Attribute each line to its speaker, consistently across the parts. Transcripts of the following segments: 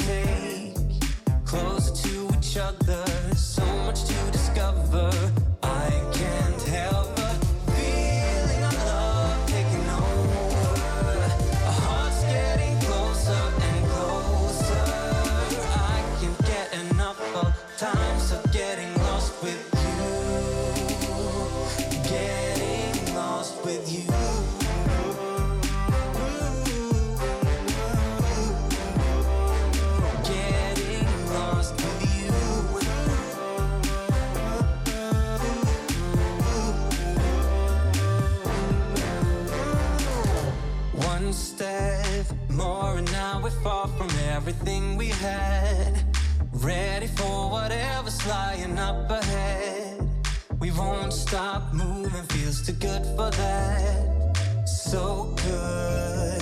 Speaker 1: take, closer to each other, so much to discover. I can't help but feeling our love taking over. Our hearts getting closer and closer. I can't get enough of times of getting lost with you, getting lost with you. One step more and now we're far from everything we had. Ready for whatever's lying up ahead. We won't stop moving, feels too good for that. So good,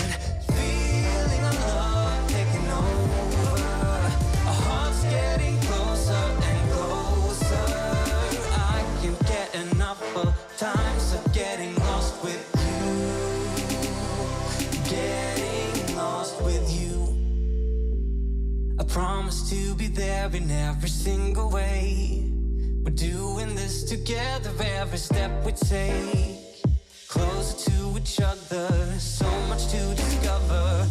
Speaker 1: feeling our love taking over. Our hearts getting closer and closer. I can't get enough of times of getting lost with you, getting lost with you. I promise to be there in every single way. We're doing this together every step we take, closer to each other, so much to discover.